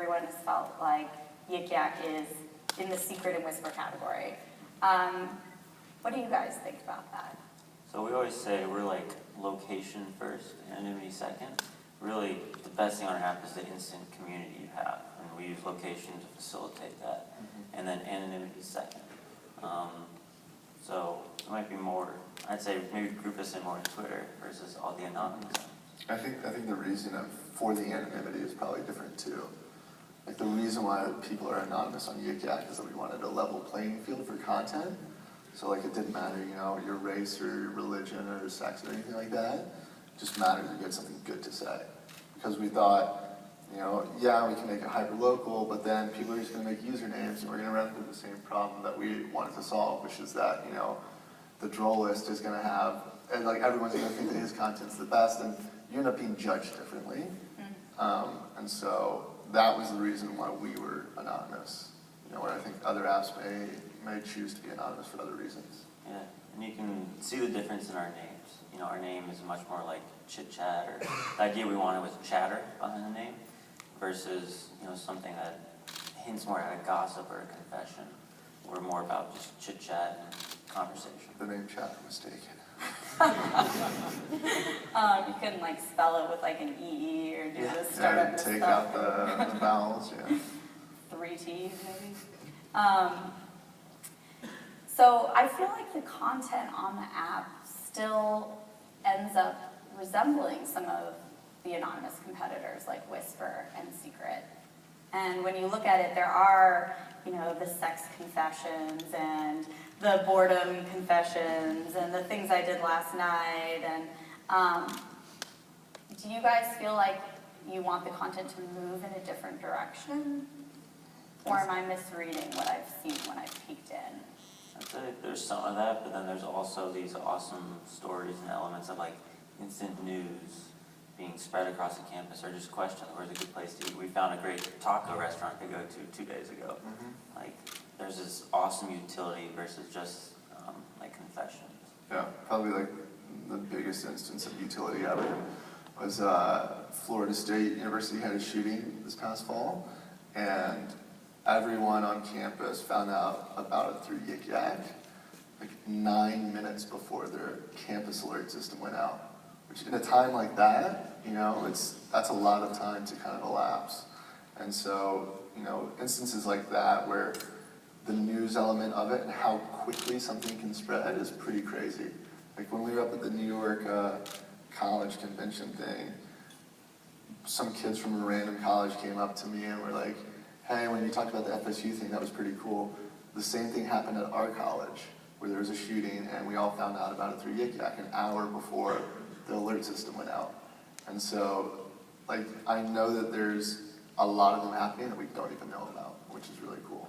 everyone has felt like Yik Yak is in the secret and whisper category. What do you guys think about that? So we always say we're like location first, anonymity second. Really, the best thing on our app is the instant community you have, and we use location to facilitate that. And then anonymity second. So it might be more, I'd say maybe group us in more on Twitter versus all the anonymous. I think the reason for the anonymity is probably different too. Like the reason why people are anonymous on Yik Yak is that we wanted a level playing field for content. So like it didn't matter, you know, your race or your religion or sex or anything like that. It just mattered to get something good to say. Because we thought, you know, yeah, we can make it hyper-local, but then people are just going to make usernames and we're going to run into the same problem that we wanted to solve, which is that, you know, the drollist is going to have, and like everyone's going to think that his content's the best, and you end up being judged differently. And so that was the reason why we were anonymous. You know, where I think other apps may choose to be anonymous for other reasons. Yeah, and you can see the difference in our names. You know, our name is much more like chit-chat, or the idea we wanted was chatter behind the name, versus, you know, something that hints more at a gossip or a confession. We're more about just chit-chat and conversation. The name chat mistaken. You couldn't like spell it with like an EE or do the startup Yeah, take out the vowels, yeah. 3 T's maybe. So I feel like the content on the app still ends up resembling some of the anonymous competitors like Whisper and Secret. And when you look at it, there are, you know, the sex confessions and the boredom confessions and the things I did last night. And do you guys feel like you want the content to move in a different direction? Or am I misreading what I've seen when I've peeked in? I'd say there's some of that, but then there's also these awesome stories and elements of like instant news being spread across the campus, or just questions, where's a good place to eat? We found a great taco restaurant to go to 2 days ago. Like, there's this awesome utility versus just like confessions. Yeah, probably like the biggest instance of utility ever was Florida State University had a shooting this past fall, and everyone on campus found out about it through Yik Yak like 9 minutes before their campus alert system went out. Which in a time like that, you know, that's a lot of time to kind of elapse. And so, you know, instances like that where the news element of it and how quickly something can spread is pretty crazy. Like when we were up at the New York college convention thing, some kids from a random college came up to me and were like, hey, when you talked about the FSU thing, that was pretty cool. The same thing happened at our college where there was a shooting and we all found out about it through Yik Yak an hour before the alert system went out. And so, like, I know that there's a lot of them happening that we don't even know about, which is really cool.